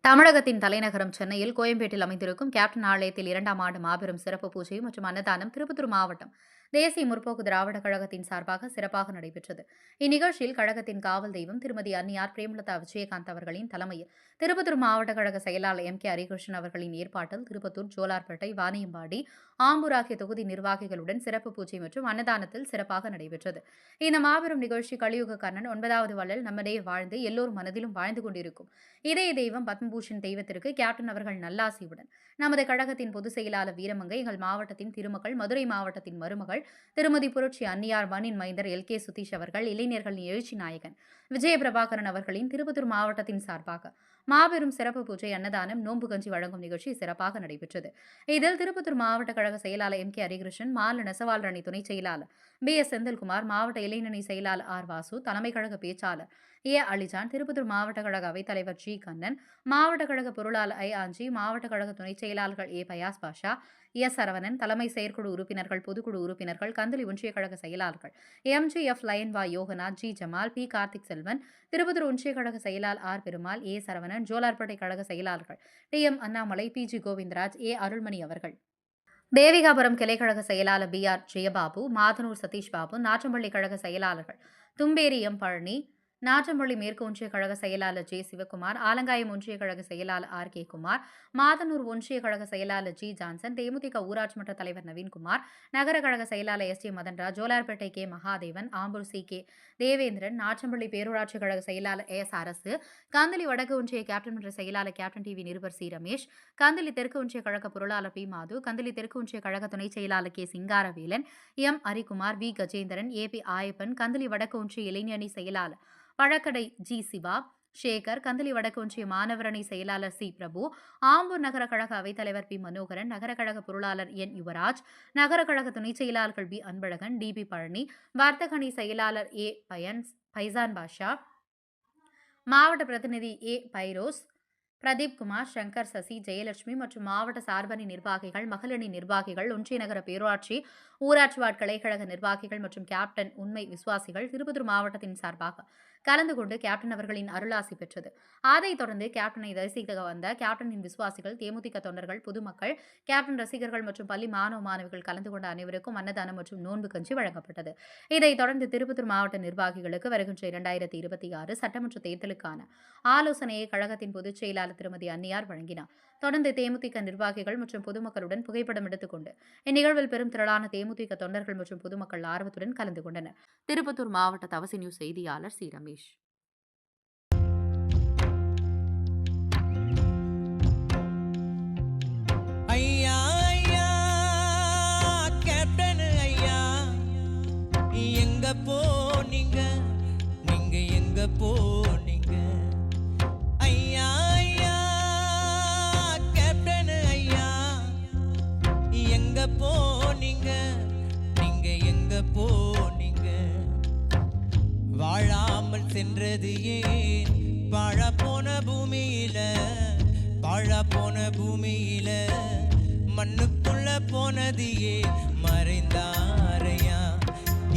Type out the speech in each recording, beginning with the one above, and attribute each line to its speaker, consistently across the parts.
Speaker 1: தமிழகத்தின் தலைநகரம் சென்னையில் கோயம்பேட்டில் அமைந்திருக்கும் கேப்டன் ஆலயத்தில் 2ஆம் ஆண்டு மாபெரும் சிறப்பு பூஜை மற்றும் அன்னதானம் திருப்பத்தூர் மாவட்டம் தேசிய முற்போக்கு திராவிட கழகத்தின் சார்பாக சிறப்பாக நடைபெற்றது. இந்நிகழ்ச்சியில் கழகத்தின் காவல் தெய்வம் திருமதி அன்னியார் பிரேமலதா விஜயகாந்த் அவர்களின் தலைமையில் திருப்பத்தூர் மாவட்ட கழக செயலாளர் எம் கே ஹரிகிருஷ்ணன் அவர்களின் ஏற்பாட்டில் திருப்பத்தூர், ஜோலார்பேட்டை, வாணியம்பாடி, ஆம்பூர் ஆகிய தொகுதி நிர்வாகிகளுடன் சிறப்பு பூஜை மற்றும் அன்னதானத்தில் சிறப்பாக நடைபெற்றது. இந்த மாபெரும் நிகழ்ச்சி கலியுக கண்ணன் 9வது வள்ளல் நம்மிடையே வாழ்ந்து எல்லோர் மனதிலும் வாழ்ந்து கொண்டிருக்கும் இதய தெய்வம் பத்மபூஷன் தெய்வத்திற்கு கேப்டன் அவர்கள் நல்லாசியுடன் நமது கழகத்தின் பொதுச் செயலாளர் வீரமங்கை, எங்கள் மாவட்டத்தின் திருமகள், மதுரை மாவட்டத்தின் மருமகள் திருமதி புரட்சி அன்னியார் மண்ணின் மைந்தர் எல் கே சுதீஷ் அவர்கள், இளைஞர்களின் எழுச்சி நாயகன் விஜய பிரபாகரன் அவர்களின் திருப்பத்தூர் மாவட்டத்தின் சார்பாக மாபெரும் சிறப்பு பூஜை, அன்னதானம், நோன்பு கஞ்சி வழங்கும் நிகழ்ச்சி சிறப்பாக நடைபெற்றது. இதில் திருப்பத்தூர் மாவட்ட கழக செயலாளர் எம் கே ஹரிகிருஷ்ணன், மாநில நெசவாளர் அணி துணை செயலாளர் பி எஸ் செந்தில்குமார், மாவட்ட இளைஞரணி செயலாளர் ஆர் வாசு, தலைமை கழக பேச்சாளர் ஏ அலிஜான், திருப்பத்தூர் மாவட்ட கழக அவைத்தலைவர் ஜி கண்ணன், மாவட்ட கழக பொருளாளர் ஐ ஆஞ்சி, மாவட்ட கழக துணை செயலாளர்கள் ஏ பயாஸ் பாஷா, எஸ் சரவணன், தலைமை செயற்குழு உறுப்பினர்கள், பொதுக்குழு உறுப்பினர்கள், கந்தளி ஒன்றிய கழக செயலாளர்கள் எம்ஜிஎஃப் லயன் வா யோகநாத், ஜி ஜமால், பி கார்த்திக் செல்வன், திருப்பத்தூர் ஒன்றிய கழக செயலாளர் ஆர் பெருமாள், ஏ சரவணன், ஜோலார்பேட்டை கழக செயலாளர்கள் T M Annamalai, P G Govindaraj, A Arulmani அவர்கள், தேவிகாபுரம் கிளைக்கழக செயலாளர் பி ஆர் ஜெயபாபு, மாதனூர் சதீஷ் பாபு, நாற்றம்பள்ளி கழக செயலாளர்கள் தும்பேரி எம் பழனி, நாற்றம்பள்ளி மேற்கு ஒன்றிய கழக செயலாளர் ஜே சிவகுமார், ஆலங்காயம் ஒன்றிய கழக செயலாளர் ஆர் கே குமார், மாதனூர் ஒன்றிய கழக செயலாளர் ஜி ஜான்சன், தேமுதிக ஊராட்சி மன்ற தலைவர் நவீன்குமார், நகர கழக செயலாளர் S J Madhanraj, Jolarpettai K Mahadevan, Ambur C K Devendran, Natrampalli பேரூராட்சி கழக செயலாளர் எஸ் அரசு, கந்தளி வடக்கு ஒன்றிய கேப்டன் மன்ற செயலாளர் கேப்டன் டிவி நிருபர் சி ரமேஷ், கந்தளி தெற்கு ஒன்றிய கழக பொருளாளர் பி மாது, கந்தளி தெற்கு ஒன்றிய கழக துணை செயலாளர் K Singaravelan, M Harikumar, V Gajendran, A P Ayappan, Kandhali வடக்கு ஒன்றிய இளைஞரணி செயலாளர் பழக்கடை ஜி சிவா சேகர், கந்தளி வடக்கு ஒன்றிய மாணவரணி செயலாளர் சி பிரபு, ஆம்பூர் நகர கழக அவைத்தலைவர் பி மனோகரன், நகர கழக பொருளாளர் என் யுவராஜ், நகர கழக துணை செயலாளர்கள் P Anbazhagan, T P Palani, வர்த்தகணி செயலாளர் ஏ பைசான் பாஷா, மாவட்ட பிரதிநிதி ஏ பைரோஸ், பிரதீப் குமார், சங்கர், சசி, ஜெயலட்சுமி மற்றும் மாவட்ட சார்பணி நிர்வாகிகள், மகளிரணி நிர்வாகிகள், ஒன்றிய நகர பேரூராட்சி, ஊராட்சி வார்டு கிளைக்கழக நிர்வாகிகள் மற்றும் கேப்டன் உண்மை விசுவாசிகள் திருப்பத்தூர் மாவட்டத்தின் சார்பாக கலந்து கொண்டு கேப்டன் அவர்களின் அருளாசி பெற்றது. அதைத் தொடர்ந்து கேப்டனை தரிசிக்க வந்த கேப்டனின் விசுவாசிகள், தேமுதிக தொண்டர்கள், பொதுமக்கள், கேப்டன் ரசிகர்கள் மற்றும் பள்ளி மாணவ மாணவிகள் கலந்து கொண்ட அனைவருக்கும் அன்னதானம் மற்றும் நோன்பு கஞ்சி வழங்கப்பட்டது. இதைத் தொடர்ந்து திருப்பத்தூர் மாவட்ட நிர்வாகிகளுக்கு வருகின்ற 2026 சட்டமன்ற தேர்தலுக்கான ஆலோசனையை கழகத்தின் பொதுச் செயலாளர் திருமதி அன்னியார் வழங்கினார். தொடர்ந்து தேமுதிக நிர்வாகிகள் மற்றும் பொதுமக்களுடன் புகைப்படம் எடுத்துக்கொண்டு இந்நிகழ்வில் பெரும் திரளான தேமுதிக தொண்டர்கள் மற்றும் பொதுமக்கள் ஆர்வத்துடன் கலந்து கொண்டனர். திருப்பத்தூர் மாவட்ட தவசி நியூஸ் செய்தியாளர் சி ரமேஷ்.
Speaker 2: ஐயா ஐயா கேப்டன் ஐயா, எங்க போனீங்க, நீங்க எங்க போனீங்க? ஐயா ஐயா கேப்டன் ஐயா, எங்க போனீங்க, நீங்க எங்க போனீங்க? வாழாமல் சென்றது ஏன்? வாழ போன பூமியில, வாழ போன பூமியில மண்ணுக்குள்ள போனது ஏன்? மறைந்தாரையா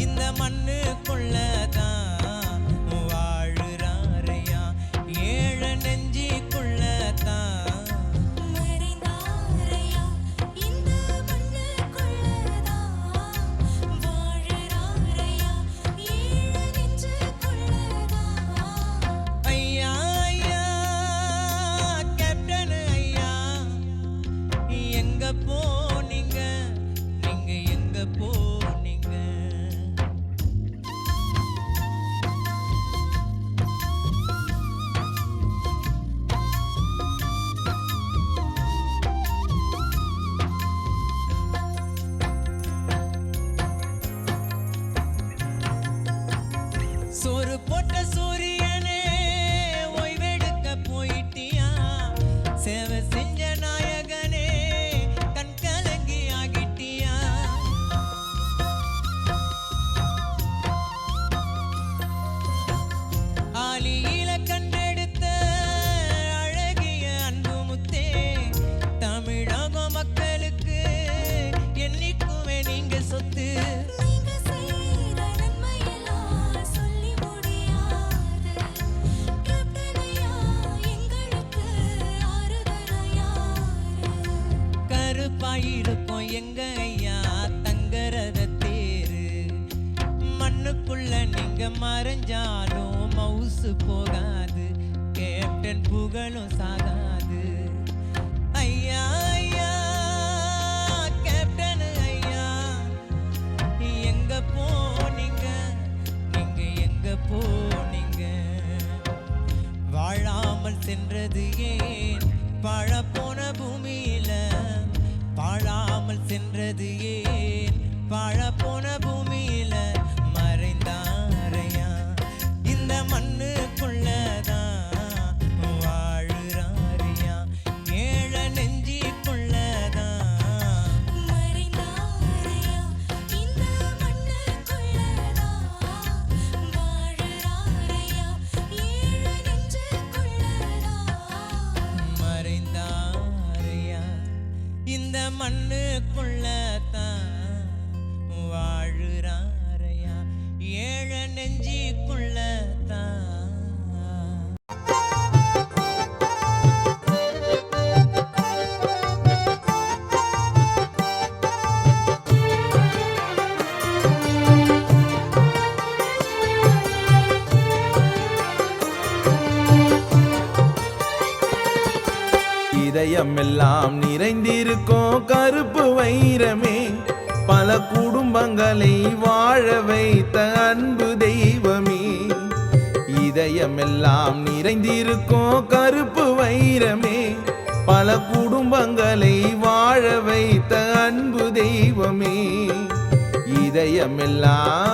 Speaker 2: இந்த மண்ணுக்குள்ள தான் வாழுறாரையா, ஏழ நெஞ்சிக்குள்ள தான் போனீங்க, நீங்க எங்க போனீங்க? சோறு போட்ட சூரியனே ஓய்வெடுக்க போயிட்டியா, சேவை செஞ்ச நாயகனே கண்களை சிறப்பாயிருக்கும் எங்க ஐயா தங்கரத தேரு. மண்ணுக்குள்ள நீங்க மறைஞ்சாலும் மவுசு போகாது, கேப்டன் புகழும் சாகாது. ஐயா ஐயா கேப்டன் ஐயா, எங்க போனீங்க, நீங்க எங்க போனீங்க? வாழாமல் சென்றது ஏன் பழப்போன பூமியில? வாழாமல் சென்றது ஏன் பழப்போன பூமியில? மறைந்தாரையா இந்த மண்ணுக்குள்ளதான் வாழுறாரியா, ஏழ நெஞ்சிக்குள்ளதான்.
Speaker 3: மறைந்தாரையா இந்த மண்ணுக்குள்ளதான் வாழுறாரையா, ஏழு நெஞ்சுக்குள்ளதான்.
Speaker 2: மறைந்தாரையா இந்த மண்ணுக்குள்ளதான் வாழுறாரையா, ஏழ நெஞ்சிக்குள்ளதான்.
Speaker 4: இதயமெல்லாம் நிறைந்திருக்கும் கருப்பு வைரமே, பல குடும்பங்களை வாழ வைத்த அன்பு தெய்வமே. இதயமெல்லாம் நிறைந்திருக்கும் கருப்பு வைரமே, பல குடும்பங்களை வாழ வைத்த அன்பு தெய்வமே. இதயமெல்லாம்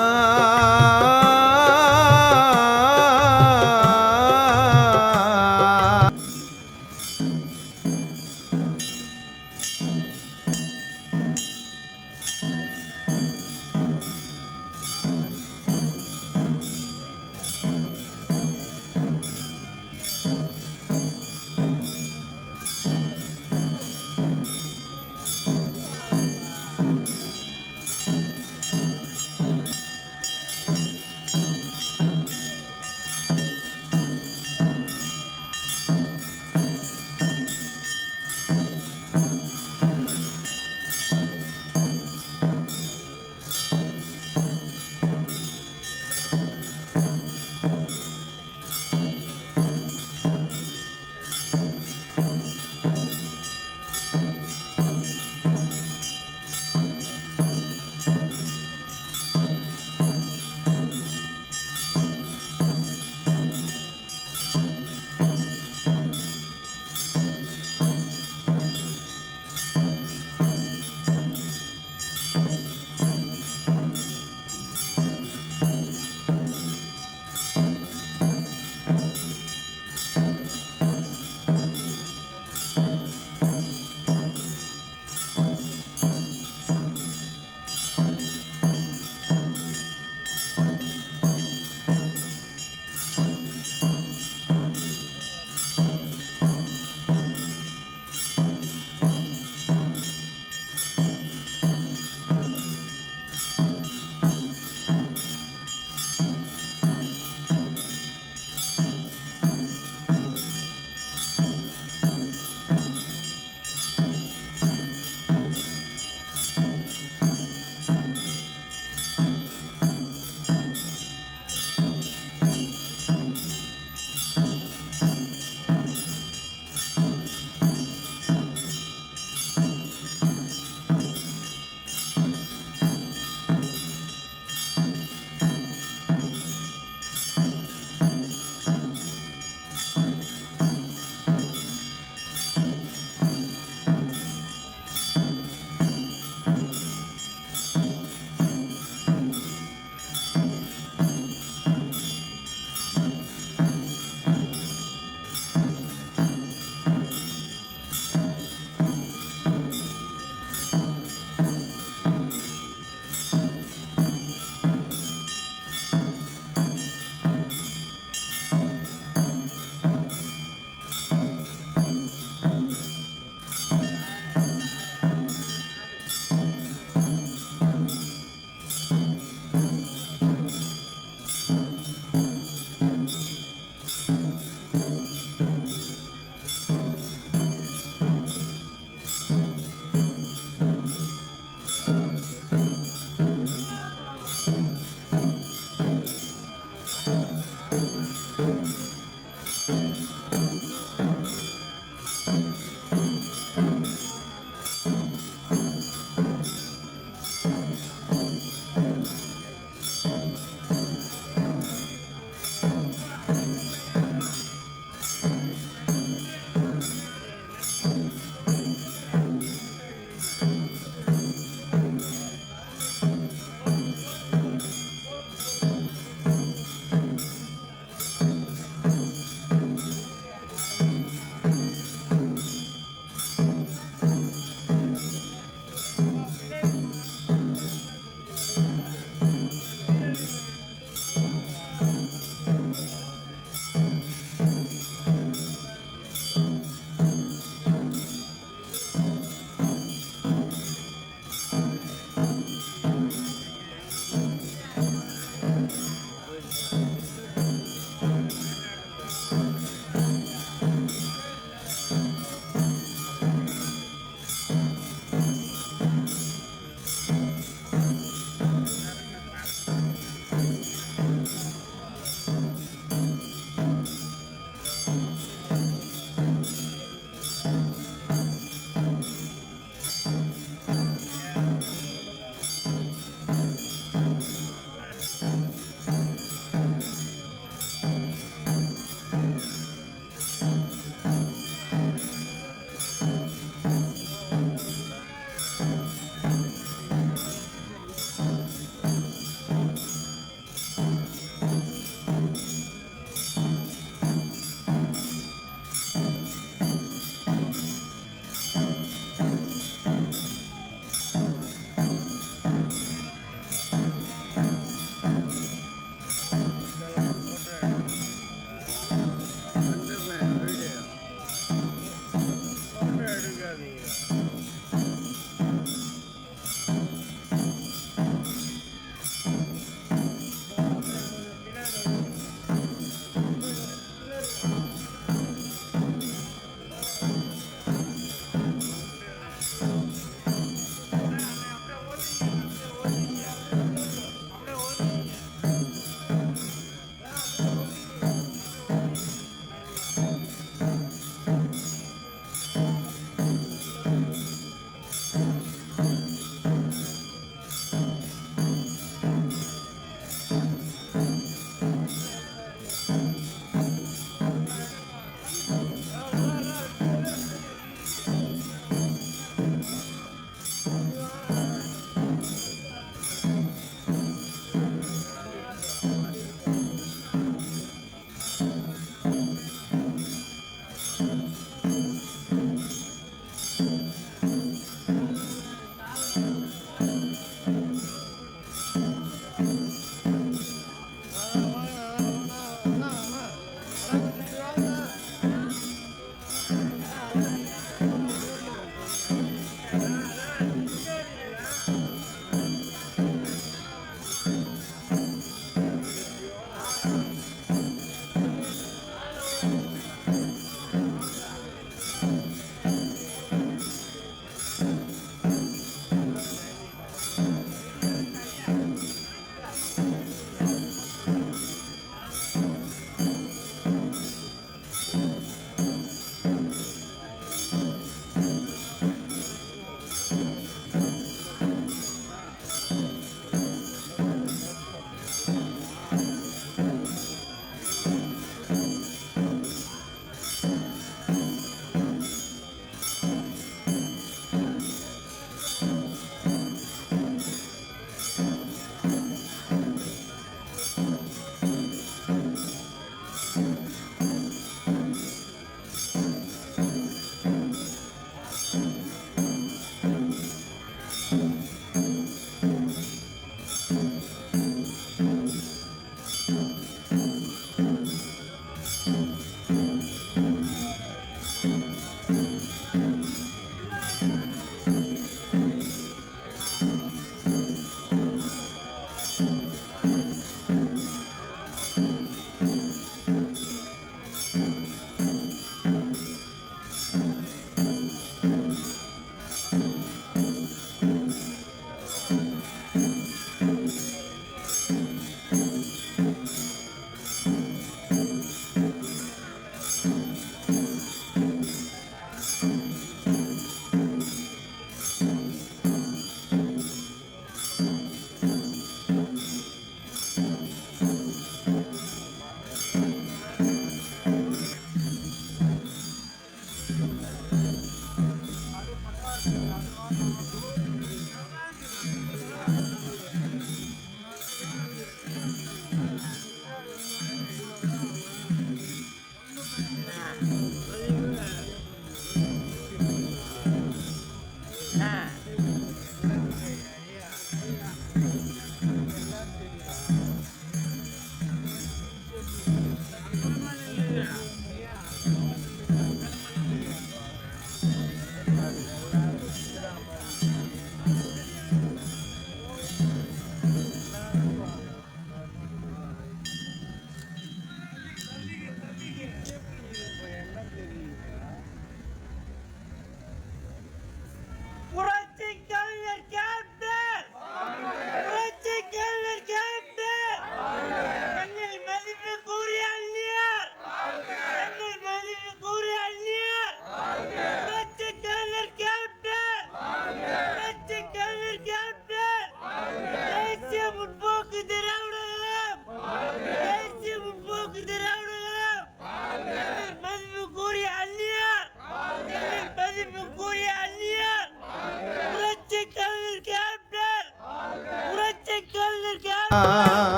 Speaker 4: ஆ.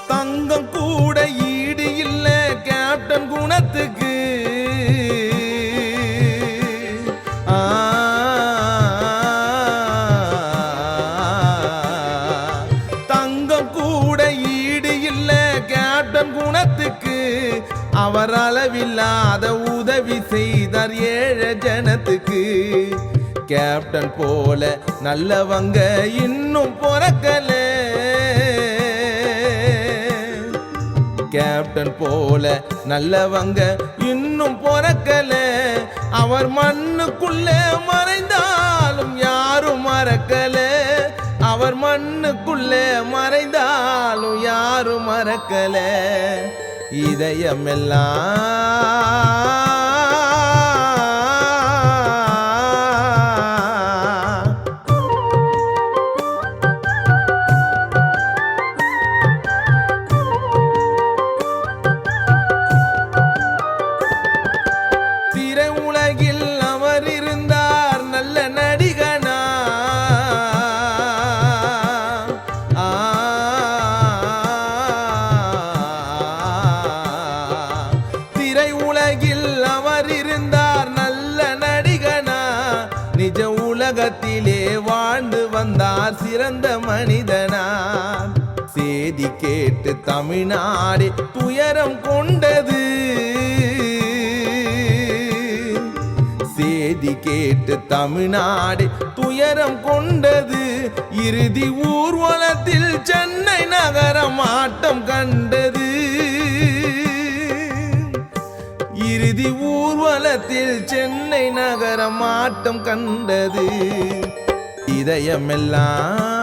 Speaker 4: தங்கம் கூட ஈடு இல்ல கேப்டன் குணத்துக்கு. ஆ. தங்கம் கூட ஈடு இல்ல கேப்டன் குணத்துக்கு. அவர் அளவில்லாத உதவி செய்தார் ஏழை ஜனத்துக்கு. கேப்டன் போல நல்லவங்க இன்னும் பிறக்கல. கேப்டன் போல நல்லவங்க இன்னும் பிறக்கல. அவர் மண்ணுக்குள்ள மறைந்தாலும் யாரும் மறக்கல. அவர் மண்ணுக்குள்ள மறைந்தாலும் யாரும் மறக்கல. இதயமெல்லாம் திரை உலகில் அவர் இருந்தார் நல்ல நடிகனா. ஆ. திரை உலகில் அவர் இருந்தார் நல்ல நடிகனா. நிஜ உலகத்திலே வாழ்ந்து வந்தார் சிறந்த மனிதனா. செய்தி கேட்டு தமிழ்நாடு துயரம் கொண்டது. செய்தி கேட்டு தமிழ்நாடு துயரம் கொண்டது. இறுதி ஊர்வலத்தில் சென்னை நகரம் ஆட்டம் கண்டது. இறுதி ஊர்வலத்தில் சென்னை நகரம் ஆட்டம் கண்டது. இதயமெல்லாம்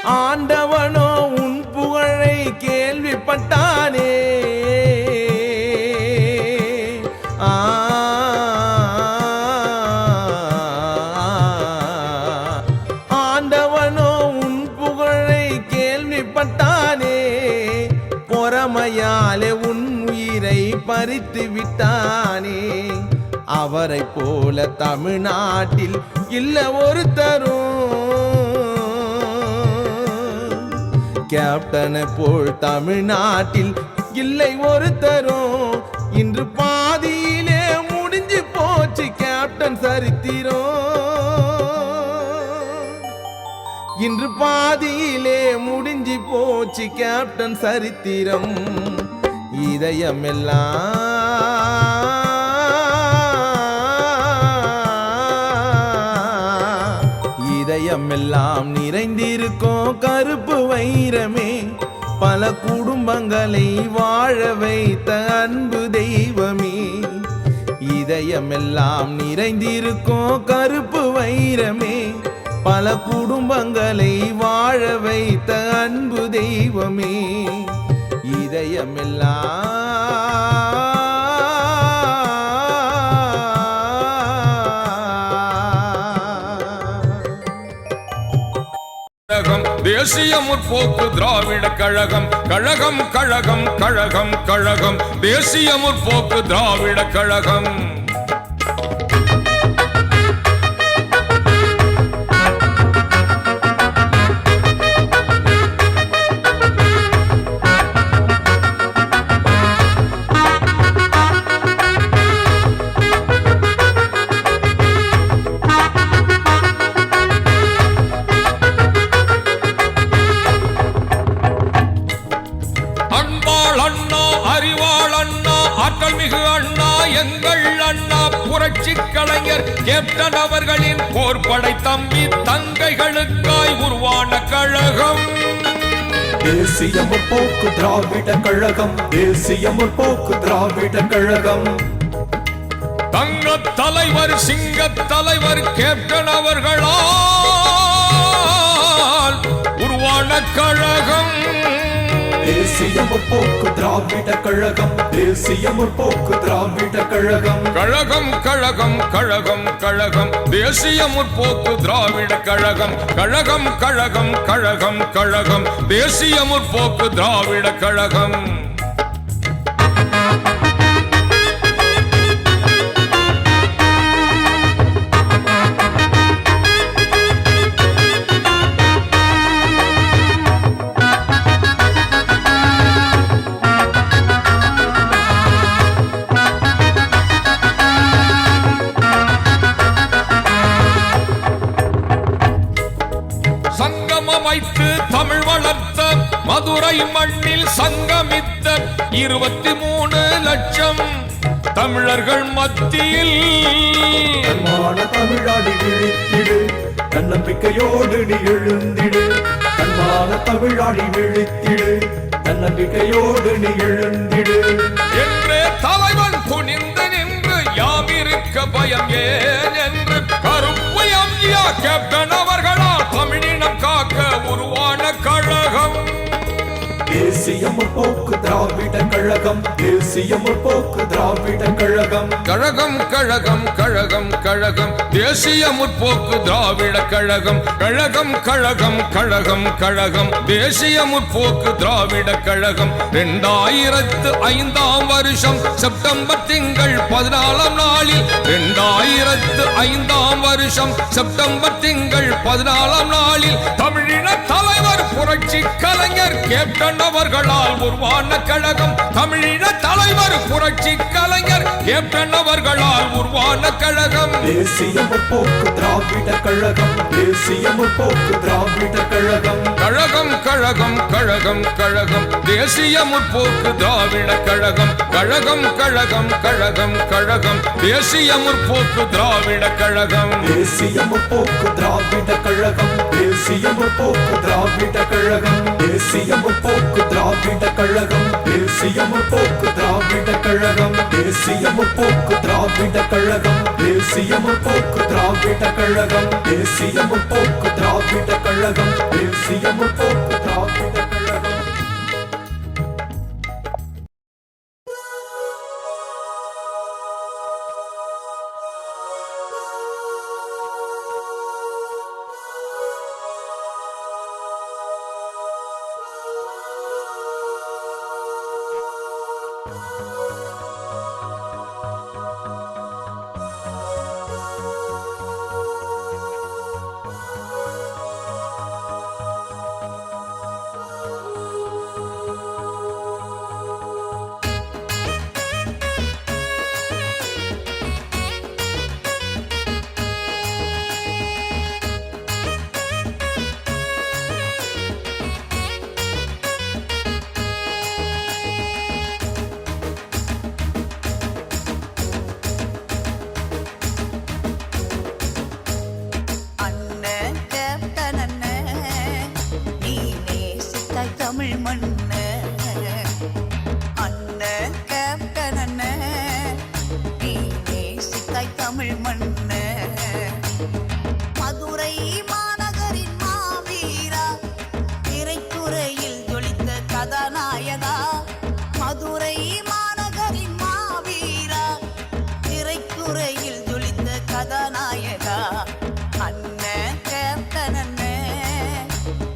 Speaker 4: ஆண்டவனோ உன் புகழை கேள்விப்பட்டானே. ஆ. ஆண்டவனோ உன் புகழை கேள்விப்பட்டானே. பொறாமையாலே உன் உயிரை பறித்து விட்டானே. அவரை போல தமிழ்நாட்டில் இல்ல ஒருத்தரும். கேப்டனை போல் தமிழ்நாட்டில் இல்லை ஒருத்தரும். இன்று பாதியிலே முடிஞ்சு போச்சு கேப்டன் சரித்திரம். இன்று பாதியிலே முடிஞ்சு போச்சு கேப்டன் சரித்திரம். இதயமெல்லாம் நிறைந்திருக்கும் கருப்பு வைரமே. பல குடும்பங்களை வாழ வைத்த அன்பு தெய்வமே. இதயமெல்லாம் நிறைந்திருக்கும் கருப்பு வைரமே. பல குடும்பங்களை வாழ வைத்த அன்பு தெய்வமே.
Speaker 5: தேசிய முற்போக்கு திராவிட கழகம் கழகம் கழகம் கழகம் கழகம் தேசிய முற்போக்கு திராவிட கழகம். புரட்சி கலைஞர் கேப்டன் அவர்களின் போர்படை தம்பி தங்கைகளுக்காய் உருவான கழகம்
Speaker 6: தேசிய முற்போக்கு திராவிட கழகம். தேசிய முற்போக்கு திராவிட கழகம்.
Speaker 5: தங்க தலைவர் சிங்க தலைவர் கேப்டன் அவர்களால் உருவான கழகம்.
Speaker 6: தேசிய தேசிய முற்போக்கு திராவிட கழகம் தேசிய முற்போக்கு திராவிட கழகம்
Speaker 5: கழகம் கழகம் கழகம் கழகம் தேசிய முற்போக்கு திராவிட கழகம் கழகம் கழகம் கழகம் கழகம் தேசிய முற்போக்கு திராவிட கழகம் சங்கமம் வைத்து தமிழ் வளர்த்த மதுரை மண்ணில் சங்கமித்த 23 லட்சம் தமிழர்கள் மத்தியில்
Speaker 6: தன்மான தமிழாடி விழித்திடு தன்னம்பிக்கையோடு நீ எழுந்திடு தன்மான தமிழாடி விழித்திடு தன்னம்பிக்கையோடு நீ எழுந்திடு
Speaker 5: என்றே தலைவன் துணிந்து நின்று யாமிருக்க பயம் ஏன் என்று கருப்பு எம்ஜிஆ கேப்டன் அவர்களால் தமிழினம் காக்க உருவான கழகம்
Speaker 6: தேசிய முற்போக்கு திராவிட கழகம் தேசிய முற்போக்கு திராவிட கழகம்
Speaker 5: கழகம் கழகம் கழகம் கழகம் தேசிய முற்போக்கு திராவிட கழகம் கழகம் கழகம் கழகம் கழகம் தேசிய முற்போக்கு திராவிட கழகம் 2005 வருஷம் செப்டம்பர் திங்கள் 14 நாளில் 2005 வருஷம் செப்டம்பர் திங்கள் 14 நாளில் தமிழின தலைவர் புரட்சி கலைஞர் கேப்டன் அவர்களால் உருவான கழகம் தமிழின தலைவர் புரட்சி கலைஞர் கேப்டன் அவர்களால் உருவான கழகம்
Speaker 6: தேசிய முற்போக்கு திராவிட கழகம் தேசிய முற்போக்கு திராவிட கழகம்
Speaker 5: கழகம் கழகம் கழகம் கழகம் தேசிய முற்போக்கு திராவிட கழகம் கழகம் கழகம் கழகம் கழகம் தேசிய முற்போக்கு திராவிட கழகம்
Speaker 6: தேசிய முற்போக்கு திராவிட கழகம் தேசிய முற்போக்கு திராவிட கழகம் தேசிய முற்போக்கு திராவிட கழகம் தேசிய முற்போக்கு திராவிட கழகம் தேசிய முற்போக்கு திராவிட கழகம் தேசிய முற்போக்கு திராவிட கழகம் தேசிய முற்போக்கு திராவிட கழகம் தேசிய முற்போக்கு திராவிட கழகம்
Speaker 3: தமிழ் மண்ணு அண்ணன் கேப்டன் அண்ணன் நீ நேசித்தாய் தமிழ் மண்ணு மதுரை மாநகரின் மாவீரா திரைத்துறையில் ஜொலித்த கதாநாயகா மதுரை மாநகரின் மாவீரா திரைத்துறையில் ஜொலித்த கதாநாயகா அண்ணன் கேப்டன் அண்ணன்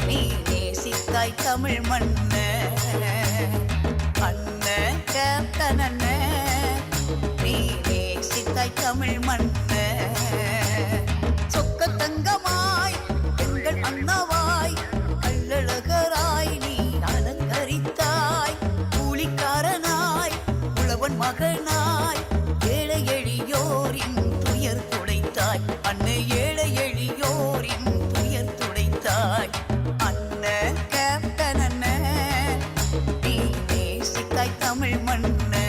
Speaker 3: நீ நேசித்தாய் தமிழ் மண்ணு அண்ணன் கேப்டன் அண்ணன் நீ நேசித்தாய் தமிழ் மண்ணு சொக்க தங்கமாய் எங்கள் அண்ணவாய் கள்ளழகராய் நீ அலங்கரித்தாய் கூலிக்காரனாய் உழவன் மகனாய் ஏழை எளியோரின் துயர் துடைத்தாய் அன்னை ஏழை எளியோரின் துயர் துடைத்தாய் அண்ணன் கேப்டன் அண்ணன் நீ நேசித்தாய் தமிழ் மண்ணு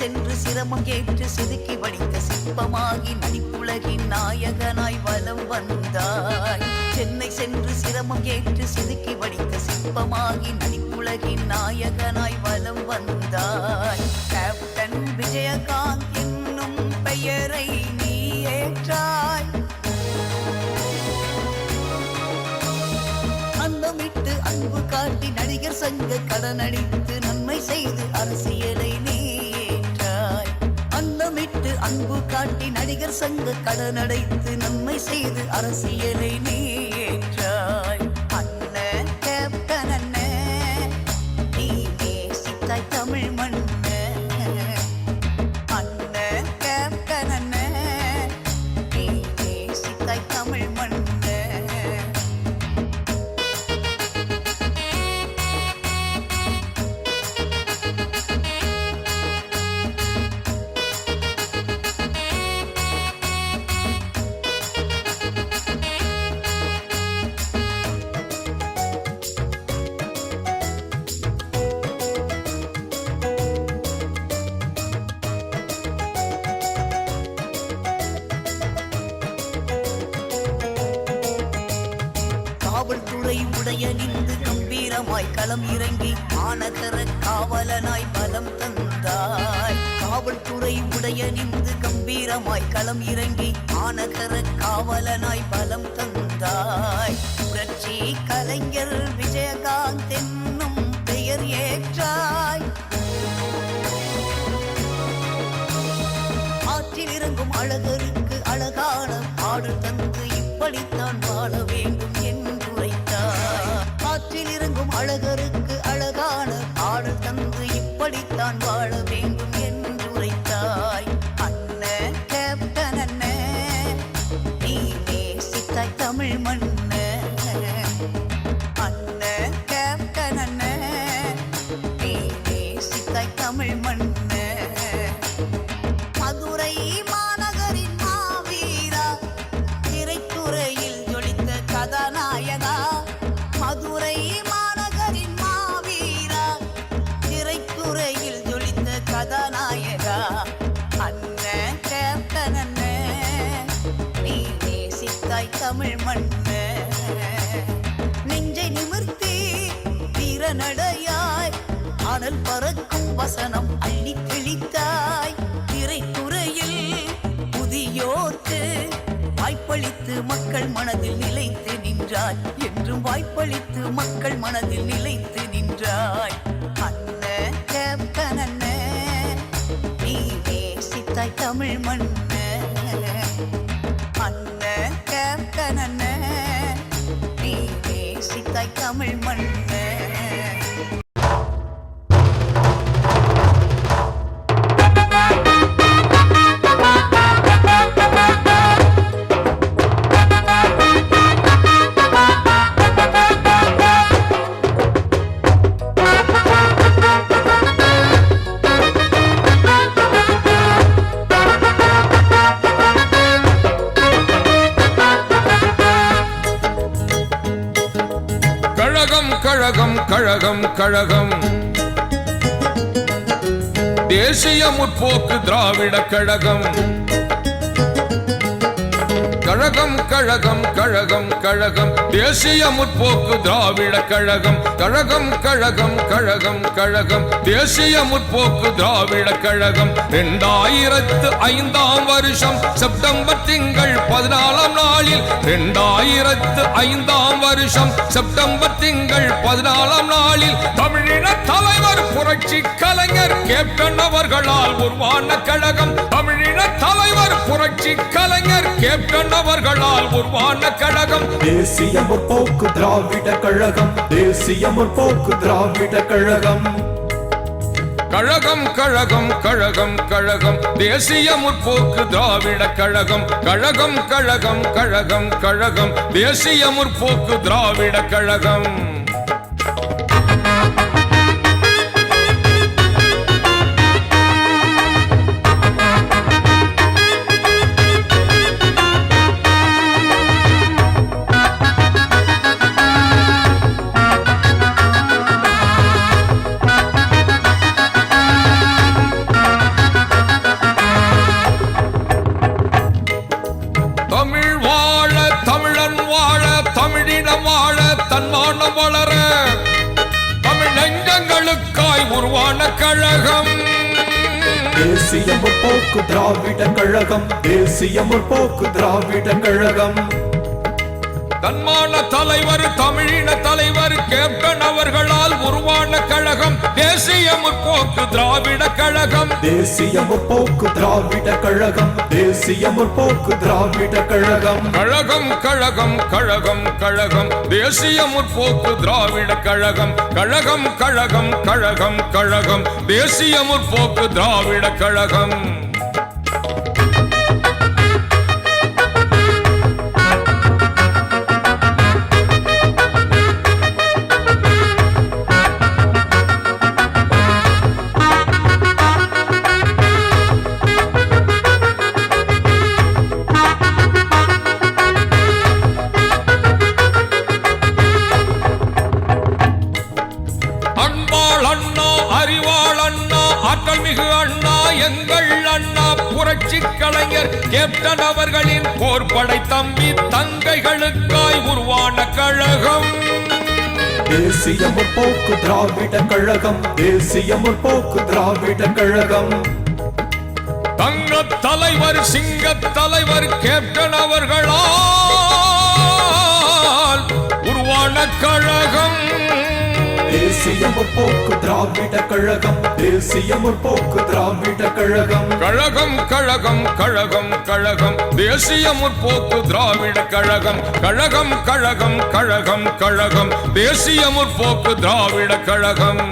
Speaker 3: சென்று சிரமம் ஏற்று செதுக்கி வடித்த சிற்பமாகி நடிப்புலகின் நாயகனாய் வலம் வந்தாய். சென்னை சென்று சிரமம் ஏற்று செதுக்கி வடித்த சிற்பமாகி நடிப்புலகின் நாயகனாய் வலம் வந்தாய். கேப்டன் விஜயகாந்த் என்னும் பெயரை நீ ஏற்றாய். அந்தமிட்டு அன்பு காட்டி நடிகர் சங்க கடனடித்து நன்மை செய்து அரசியலை நீ ஏற்றாய். அந்தமிட்டு அன்பு காட்டி நடிகர் சங்க கடனடைத்து நன்மை செய்து அரசியலை நீ ஏற்றாய். அண்ணன் கேப்டன் அண்ணன் நீ நேசித்தாய் தமிழ் மண்ண. அண்ணன் கேப்டன் அண்ணன் நீ நேசித்தாய் தமிழ் மண்ண. காவல்துறை உடையணிந்து கம்பீரமாய் களம் இறங்கி மாநகர காவலனாய் பலம் தந்தாய். காவல்துறை உடையணிந்து கம்பீரமாய் களம் இறங்கி மாநகர காவலனாய் பலம் தந்தாய். புரட்சி கலைஞர் விஜயகாந்த் என்னும் பெயர் ஏற்றாய். ஆற்றில் இறங்கும் அழகருக்கு அழகான பாடல் தந்து இப்படித்தான் வாழ வேண்டும் என்றுரைத்தாய். ஆற்றில் இறங்கும் அழகருக்கு அழகான பாடல் தந்து இப்படித்தான் வாழ வேண்டும் என்றுரைத்தாய். அண்ணன் கேப்டன் அண்ணன் நீ நேசித்தாய் தமிழ் மண்ண. அண்ணன் கேப்டன் அண்ணன் நீ நேசித்தாய் தமிழ் மண்ண. மதுரை மாநகரின் மாவீரா திரைத்துறையில் ஜொலித்த கதாநாயகா. மதுரை மாநகரின் மாவீரா திரைத்துறையில் ஜொலித்த கதாநாயகா. அண்ணன் கேப்டன் அண்ணன் நீ நேசித்தாய் தமிழ் மண்ண. நெஞ்சை நிமிர்த்தி வீரநடையாய் அனல் பறக்கும் வசனம் அள்ளி தெளித்தாய். திரைத்துறையில் புதியோர்க்கு வாய்ப்பளித்து மக்கள் மனதில் நிலைத்து நின்றாய். என்றும் வாய்ப்பளித்து மக்கள் மனதில் நிலைத்து நின்றாய். அண்ணன் கேப்டன் அண்ணன் நீ நேசித்தாய் தமிழ் மண்ண. அண்ணன் கேப்டன் அண்ணன் நீ நேசித்தாய் தமிழ் மண்ண.
Speaker 5: கழகம் கழகம் கழகம் தேசிய முற்போக்கு திராவிட கழகம். கழகம் கழகம் கழகம் கழகம் தேசிய முற்போக்கு திராவிட கழகம். கழகம் கழகம் கழகம் கழகம் தேசிய முற்போக்கு திராவிட கழகம். 2005ஆம் வருஷம் செப்டம்பர் திங்கள் 14ஆம் நாளில் 2005ஆம் வருஷம் செப்டம்பர் திங்கள் 14ஆம் நாளில் தமிழின தலைவர் புரட்சி கலைஞர் கேப்டன் அவர்களால் உருவான கழகம். தமிழின தலைவர் புரட்சி கலைஞர் கேப்டன் அவர்களால் உருவான கழகம்.
Speaker 6: தேசிய முற்போக்கு திராவிட கழகம். தேசிய முற்போக்கு திராவிட கழகம்.
Speaker 5: கழகம் கழகம் கழகம் கழகம் தேசிய முற்போக்கு திராவிட கழகம். கழகம் கழகம் கழகம் கழகம் தேசிய முற்போக்கு திராவிட கழகம். வாழ தன்மானம் வளர தமிழ் நெஞ்சங்களுக்காய் உருவான கழகம்
Speaker 6: தேசிய முற்போக்கு திராவிட கழகம் தேசிய முற்போக்கு திராவிட கழகம்
Speaker 5: தன்மான தலைவர் தமிழின தலைவர் கேப்டன் அவர்களால் உருவான கழகம் தேசிய முற்போக்கு திராவிட கழகம்
Speaker 6: தேசிய முற்போக்கு திராவிட கழகம் தேசிய முற்போக்கு திராவிட கழகம்
Speaker 5: கழகம் கழகம் கழகம் கழகம் தேசிய முற்போக்கு திராவிட கழகம் கழகம் கழகம் கழகம் கழகம் தேசிய முற்போக்கு திராவிட கழகம் புரட்சி கலைஞர் கேப்டன் அவர்களின் போர்படை தம்பி தங்கைகளுக்காய் உருவான கழகம்
Speaker 6: தேசிய முற்போக்கு திராவிட கழகம் தேசிய முற்போக்கு திராவிட கழகம்
Speaker 5: தங்க தலைவர் சிங்க தலைவர் கேப்டன் அவர்களால் உருவான கழகம்
Speaker 6: தேசிய முற்போக்கு திராவிட கழகம் தேசிய முற்போக்கு திராவிட கழகம்
Speaker 5: கழகம் கழகம் கழகம் கழகம் தேசிய முற்போக்கு திராவிட கழகம் கழகம் கழகம் கழகம் கழகம் தேசிய முற்போக்கு திராவிட கழகம்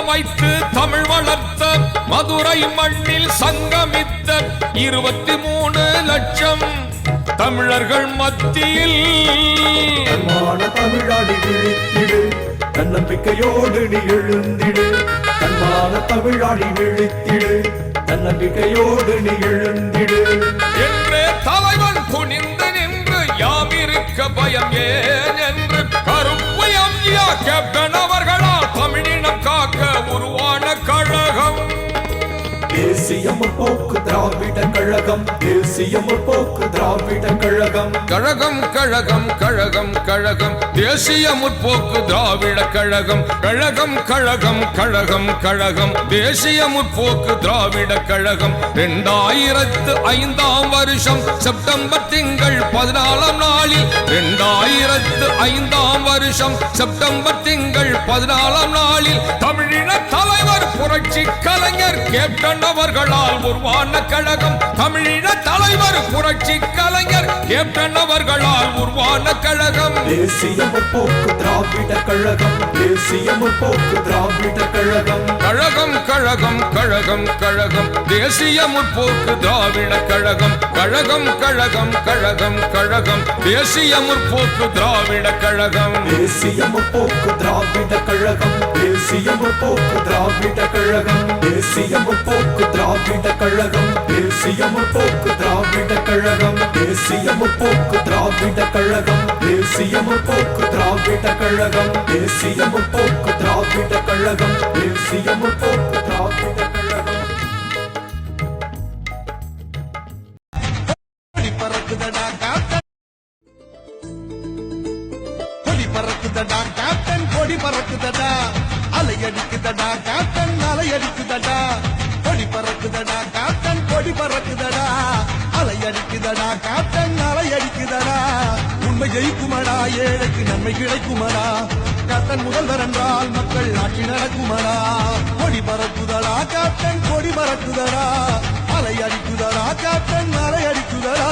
Speaker 5: வைத்து தமிழ் வளர்த்த மதுரை மண்ணில் சங்கமித்த 23 லட்சம் தமிழர்கள் மத்தியில்
Speaker 6: தமிழாடி விழித்திடு தன்னம்பிக்கையோடு நீ எழுந்திடு தன்மான தமிழாடி விழித்திடு தன்னம்பிக்கையோடு நீ எழுந்திடு
Speaker 5: என்றே தலைவன் துணிந்து நின்று யாமிருக்க பயம் ஏன் என்று கருப்பு எம்ஜிஆ கேப்டன் அவர்களால் தமிழினம் காக்க உருவான கழகம்
Speaker 6: தேசிய முற்போக்கு திராவிட கழகம் தேசிய முற்போக்கு திராவிட கழகம்
Speaker 5: கழகம் கழகம் கழகம் கழகம் தேசிய முற்போக்கு திராவிட கழகம் கழகம் கழகம் கழகம் கழகம் தேசிய முற்போக்கு திராவிட கழகம் 2005 வருஷம் செப்டம்பர் திங்கள் 14 நாளில் 2005 வருஷம் செப்டம்பர் திங்கள் 14 நாளில் தமிழின தலைவர் புரட்சி கலைஞர் கேப்டன் அவர்களால் உருவான கழகம் தமிழின தலைவர் புரட்சி கலைஞர் கேப்டன் அவர்களால் உருவான கழகம்
Speaker 6: தேசிய முற்போக்கு திராவிட கழகம் தேசிய முற்போக்கு திராவிட கழகம்
Speaker 5: கழகம் கழகம் கழகம் கழகம் தேசிய முற்போக்கு திராவிட கழகம் கழகம் கழகம் கழகம் கழகம் தேசிய முற்போக்கு திராவிட கழகம்
Speaker 6: தேசிய முற்போக்கு திராவிட கழகம் தேசிய முற்போக்கு திராவிட கழகம் தேசிய முற்போக்கு திராவிட கழகம் தேசிய முற்போக்கு திராவிட கழகம் தேசிய முற்போக்கு திராவிட கழகம் தேசிய முற்போக்கு திராவிட கழகம் தேசிய முற்போக்கு திராவிட கழகம் தேசிய முற்போக்கு திராவிட கழகம்
Speaker 7: பறக்குதடா கேப்டன் கொடி பறக்குதடா அலையடிக்குதடா கேப்டன் அலையடிக்குதடா கொடி பறக்குதடா கேப்டன் கொடி பறக்குதடா அலையடிக்குதடா கேப்டன் அலையடிக்குதடா உண்மை ஜெயிக்குமடா ஏழைக்கு நன்மை கிடைக்குமடா கேப்டன் முதல்வர் என்றால் மக்கள் ஆட்சி நடக்குமடா கொடி பறக்குதடா கேப்டன் கொடி பறக்குதடா அலையடிக்குதடா கேப்டன் அலையடிக்குதடா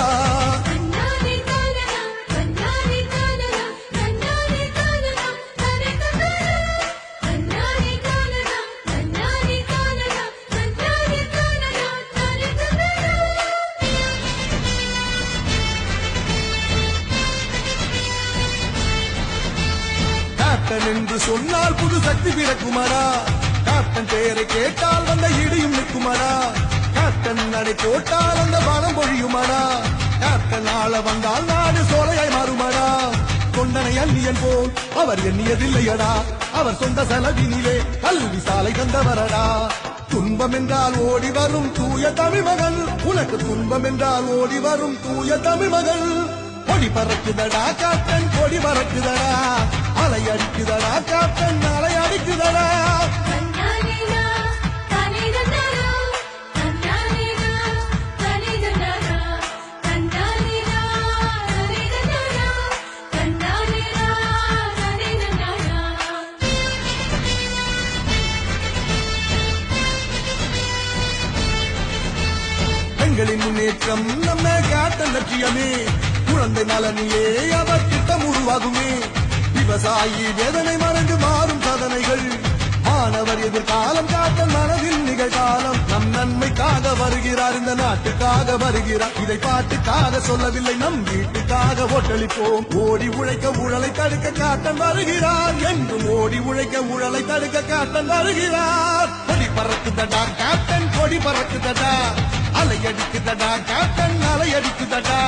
Speaker 7: கேப்டன் என்று சொன்னால் புது சக்தி பிறக்குமடா கேப்டன் பேரை கேட்டால் வந்த இடியும் நிற்குமடா கேப்டன் நடை போட்டால் அந்த பணம் பொழியுமடா கேப்டன் ஆள வந்தால் நாடு சோலையாய் மாறுமடா கொண்டனை அந்நியன் போல் அவர் எண்ணியதில்லையடா அவர் சொந்த செலவினிலே கல்வி சாலை தந்தவரடா துன்பம் என்றால் ஓடி வரும் தூய தமிழ் மகள் உனக்கு துன்பம் என்றால் ஓடி வரும் தூய தமிழ் மகள் கொடி பறக்குதடா கேப்டன் கொடி பறக்குதடா அலை அடிக்குதடா கேப்டன் அலை அடிக்குதடா பெண்களின் முன்னேற்றம் நம்ம கேப்டன் லட்சியமே குழந்தை நலனிலே அவர் திட்டம் உருவாகுமே விவசாயி வேதனை மறந்து மாறும் சாதனைகள் மாணவர் எதிர்காலம் கேப்டன் மனதில் நிகழ்காலம் நம் நன்மைக்காக வருகிறார் இந்த நாட்டுக்காக வருகிறார் இதை பாட்டுக்காக சொல்லவில்லை நம் வீட்டுக்காக ஓட்டளிப்போம் ஓடி உழைக்க ஊழலை தடுக்க கேப்டன் வருகிறார் என்றும் ஓடி உழைக்க ஊழலை தடுக்க கேப்டன் வருகிறார் கொடி பறக்குதடா கேப்டன் கொடி பறக்குதடா அலை அடிக்குதடா கேப்டன் அலை அடிக்குதடா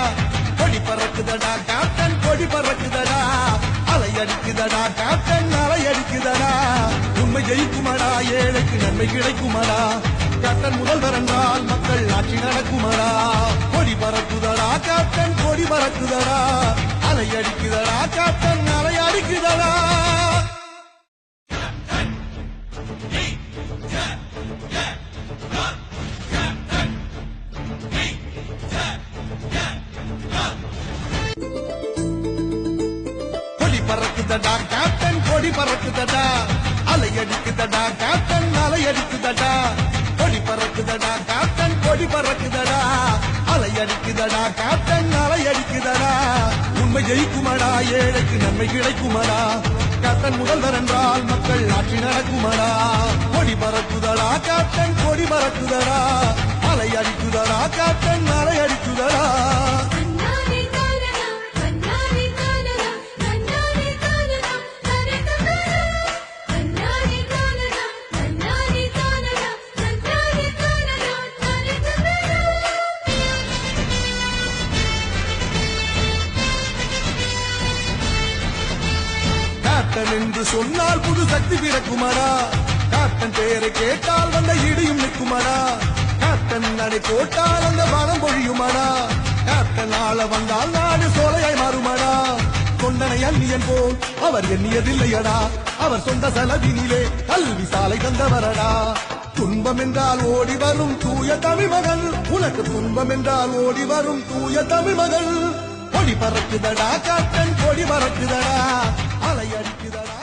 Speaker 7: கொடி பறக்குதடா கேப்டன் கொடி பறக்குதடா அலை அடிக்குதடா கேப்டன் அலை அடிக்குதடா உண்மை ஜெயிக்குமடா ஏழைக்கு நன்மை கிடைக்குமடா கேப்டன் முதல்வர் என்றால் மக்கள் ஆட்சி நடக்குமடா கொடி பறக்குதடா கேப்டன் கொடி பறக்குதடா அலை அடிக்குதடா கேப்டன் அலை அடிக்குதடா பறக்குதடா கேப்டன் கொடி பறக்குதடா அலை அடிக்குதடா கேப்டன் அலை அடிக்குதடா கொடி பறக்குதடா கேப்டன் கொடி பறக்குதடா அலை அடிக்குதடா கேப்டன் அலை அடிக்குதடா உண்மை ஜெயிக்குமடா ஏழைக்கு நன்மை கிடைக்குமடா கேப்டன் முதல்வர் என்றால் மக்கள் ஆட்சி நடக்குமடா கொடி பறக்குதடா கேப்டன் கொடி பறக்குதடா அலை அடிக்குதடா கேப்டன் அலை அடிக்குதடா கேப்டன் என்று சொன்னால் புது சக்தி பிறக்குமடா கேப்டன் பெயரை கேட்டால் வந்த இடியும் நிற்குமடா கேப்டன் நடை போட்டால் அந்த பணம் பொழியுமடா கேப்டன் ஆள வந்தால் நாடு சோலையாய் மாறுமடா கொண்டனை அந்நியன் போல் அவர் எண்ணியதில்லையடா அவர் சொந்த செலவினிலே கல்வி சாலை தந்தவரடா துன்பம் என்றால் ஓடி வரும் தூய தமிழ் மகள் உனக்கு துன்பம் என்றால் ஓடி வரும் தூய தமிழ் மகள் கொடி பறக்குதடா கேப்டன் கொடி பறக்குதடா அலை அடிக்குதடா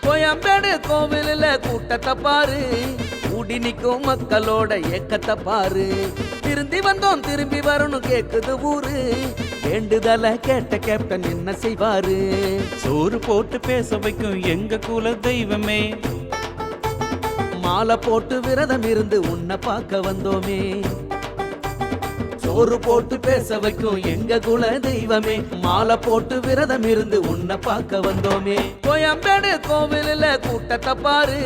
Speaker 8: கோயம்பேடு கோவிலில் கூட்டத்தை பாரு கூடி நிற்கும் மக்களோட ஏக்கத்தை பாரு திருந்தி வந்தோம் திரும்பி வரணும் கேக்குது ஊரு வேண்டுதல கேட்ட கேப்டன் என்ன செய்வாரு
Speaker 9: சோறு போட்டு பேச வைக்கும் எங்க குல தெய்வமே
Speaker 8: மாலை போட்டு விரதம் இருந்து உன்னை பார்க்க வந்தோமே சோறு போட்டு பேச வைக்கும் எங்க குல தெய்வமே மாலை போட்டு விரதம் இருந்து உன்னை பார்க்க வந்தோமே கோயம்பேடு கோவிலில் கூட்டத்தை பாரு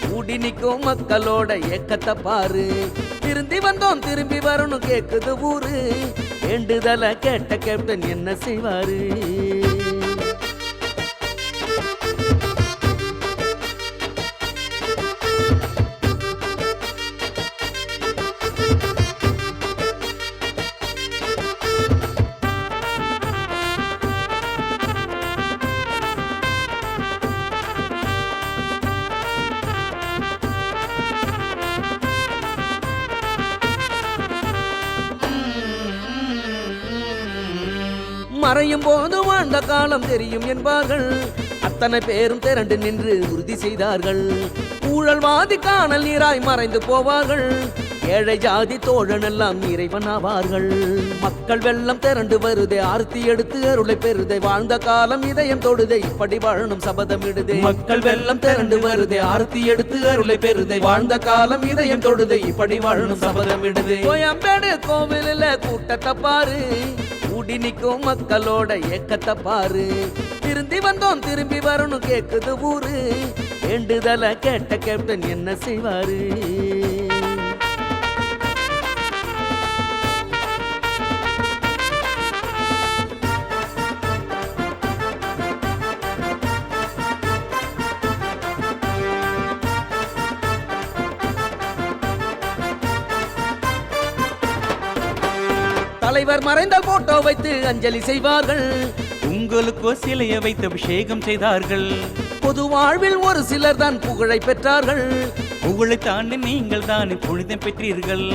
Speaker 8: கூடி நிற்கும் மக்களோட ஏக்கத்தை பாரு திருந்தி வந்தோம் திரும்பி வரணும் கேக்குது ஊரு வேண்டுதல கேட்ட கேப்டன் என்ன செய்வாரு மறையும் போது வாழ்ந்த காலம் தெரியும் என்பார்கள் அத்தனை பேரும் திரண்டு நின்று உறுதி செய்தார்கள் ஊழல்வாதி காணல் நீராய் மறைந்து போவார்கள் ஏழை ஜாதி தோழனெல்லாம் இறைவனாவார்கள். மக்கள் வெள்ளம் திரண்டு வருதே, ஆர்த்தி எடுத்து அருளை பெறுதே, வாழ்ந்த காலம் இதயம் தொடுதே, இப்படி வாழணும் சபதமிடுதே. மக்கள் வெள்ளம் திரண்டு வருதே, ஆர்த்தி எடுத்து அருளை பெறுதே, வாழ்ந்த காலம் இதயம் தொடுதே, இப்படி வாழணும் சபதமிடுதே. கோயம்பேடு கோவிலில் கூட்டத்தை பாரு, கூடி நிற்கும் மக்களோட ஏக்கத்தை பாரு. திருந்தி வந்தோம் திரும்பி வரணும் கேக்குது ஊரு, வேண்டுதல கேட்ட கேப்டன் என்ன செய்வாரு? தலைவர் மறைந்தால் போட்டோ வைத்து அஞ்சலி செய்வார்கள்,
Speaker 9: உங்களுக்கோ சிலைய வைத்து அபிஷேகம் செய்தார்கள்.
Speaker 8: பொது வாழ்வில் ஒரு சிலர் தான் புகழை பெற்றார்கள்,
Speaker 9: புகழை தாண்டி நீங்கள் தான் புனிதம் பெற்றீர்கள்.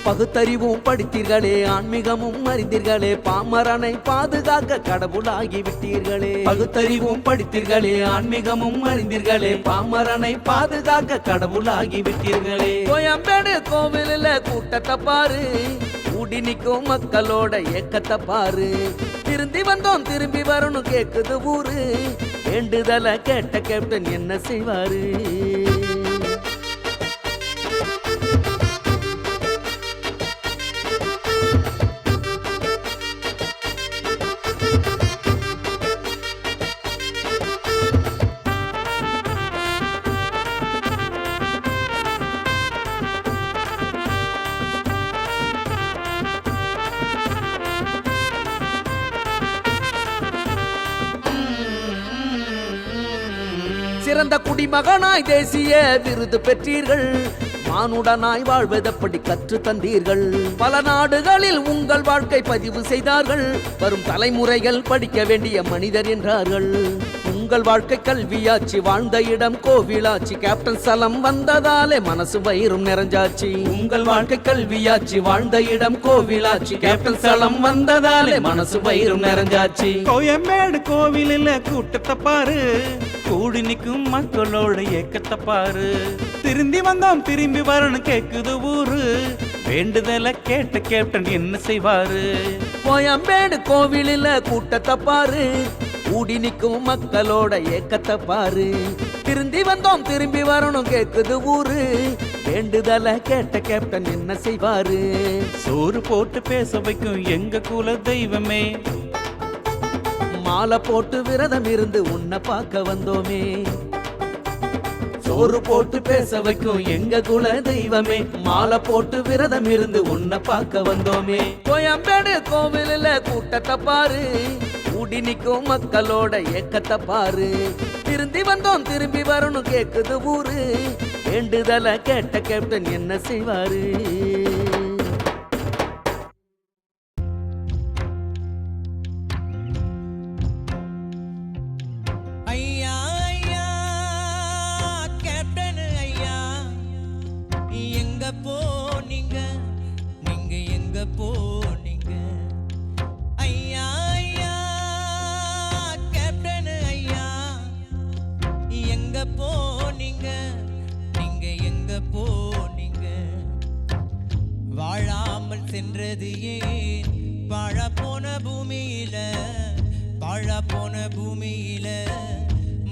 Speaker 8: பகுத்தறிவும் படித்தீர்களே, ஆன்மீகமும் அறிந்தீர்களே, பாமரனை பாதுகாக்க கடவுளாகி விட்டீர்களே. பகுத்தறிவும் படித்தீர்களே, ஆன்மீகமும் அறிந்தீர்களே, பாமரனை பாதுகாக்க கடவுளாகி விட்டீர்களே. கோயம்பேடு கோவிலில் கூட்டத்தை பாரு, கூடி நிற்கும் மக்களோட ஏக்கத்தை பாரு. திருந்தி வந்தோம் திரும்பி வரணும் கேக்குது ஊரு, வேண்டுதல கேட்ட கேப்டன் என்ன செய்வாரு? சிறந்த குடிமகனாய் தேசிய விருது பெற்றீர்கள், மானுடனாய் வாழ்வதப்படி கற்று தந்தீர்கள். பல நாடுகளில் உங்கள் வாழ்க்கை பதிவு செய்தார்கள், வரும் தலைமுறைகள் படிக்க வேண்டிய மனிதர் என்றார்கள். உங்கள் வாழ்க்கை கல்வியாச்சு, வாழ்ந்த இடம் கோவிலாச்சு, கேப்டன் ஸ்தலம் வந்ததாலே மனசு வயிறும் நிறைஞ்சாச்சு. உங்கள் வாழ்க்கை கல்வியாச்சு, வாழ்ந்த இடம் கோவிலாச்சு, கேப்டன் ஸ்தலம் வந்ததாலே மனசு வயிறும் நிறைஞ்சாச்சு.
Speaker 9: கோயம்பேடு கோவிலில் கூட்டத்தை பாரு, கூடி நிற்கும் மக்களோட ஏக்கத்தை பாரு. திரும்பி வந்தோம் திரும்பி வரணும் கேக்குது ஊரு, வேண்டுதல கேட்ட கேப்டன் என்ன செய்வாரு?
Speaker 8: கோயம்பேடு கோவிலில் கூட்டத்தை பாரு, கூடி நிற்கும் மக்களோட ஏக்கத்தை பாரு. திரும்பி வந்தோம் திரும்பி வரணும் கேக்குது ஊரு, வேண்டுதல கேட்ட கேப்டன் என்ன செய்வாரு?
Speaker 9: சோறு போட்டு பேச வைக்கும் எங்க குல தெய்வமே,
Speaker 8: மாலை போட்டு விரதம் இருந்து உன்னை பார்க்க வந்தோமே. சோறு போட்டு பேச வைக்கும் எங்க குல தெய்வமே, மாலை போட்டு விரதம் இருந்து உன்னை பார்க்க வந்தோமே. கோயம்பேடு கோவிலில் கூட்டத்தை பாரு, கூடி நிற்கும் மக்களோட ஏக்கத்தை பாரு. திருந்தி வந்தோம் திரும்பி வரணும் கேக்குது ஊரு, வேண்டுதல கேட்ட கேப்டன் என்ன செய்வாரு?
Speaker 2: ஐயா ஐயா கேப்டன் ஐயா, எங்க போனீங்க நீங்க, எங்க போனீங்க? ஐயா ஐயா கேப்டன் ஐயா, எங்க போனீங்க நீங்க, எங்க போனீங்க? வாழாமல் சென்றது ஏன் வாழ போன பூமியில, வாழ போன பூமியில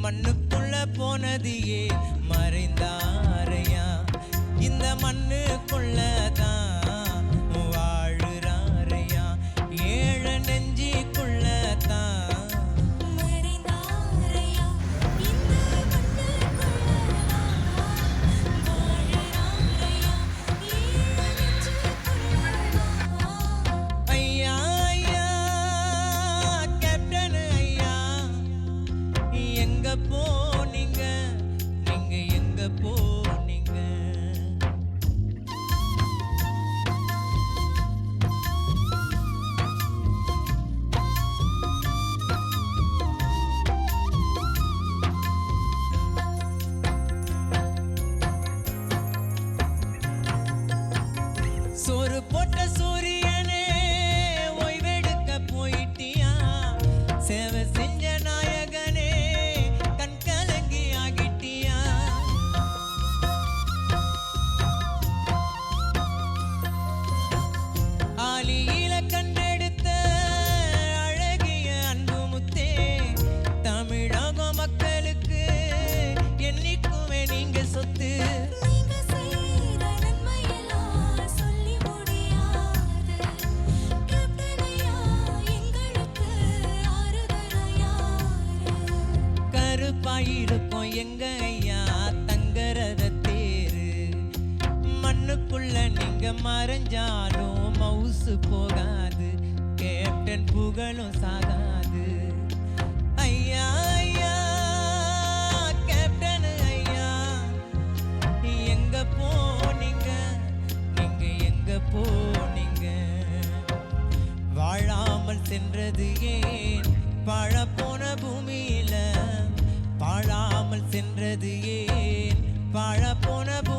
Speaker 2: மண்ணுக்குள்ள போனது ஏன் மறைந்தாரையா? இந்த மண்ணுக்குள்ள தான் வாழுறாரையா, ஏழ நெஞ்சிக்குள்ள தான்
Speaker 10: மறைந்தாரையா. இந்த மண்ணுக்குள்ள வாழுறாரையா, ஏழ நெஞ்சுக்குள்ள.
Speaker 2: ஐயா ஐயா கேப்டன் ஐயா, எங்க போனீங்க நீங்க, எங்க போனீங்க? சோறு போட்ட சூரியனே ஓய்வெடுக்க போயிட்டியா, சேவை செஞ்ச நாயகனே கண்க சிறப்பாயிருக்கும் எங்க ஐயா தங்கரத தேரு மண்ணுக்குள்ள நீங்க மறைஞ்சாலும் மவுசு போகாது கேப்டன் புகழும் சாகாது ஐயா ஐயா கேப்டன் ஐயா எங்க போனீங்க நீங்க எங்க போனீங்க வாழாமல் சென்றது ஏன் பாழப்போன பூமியில வாழாமல் சென்றது ஏன் வாழப்போன பூமி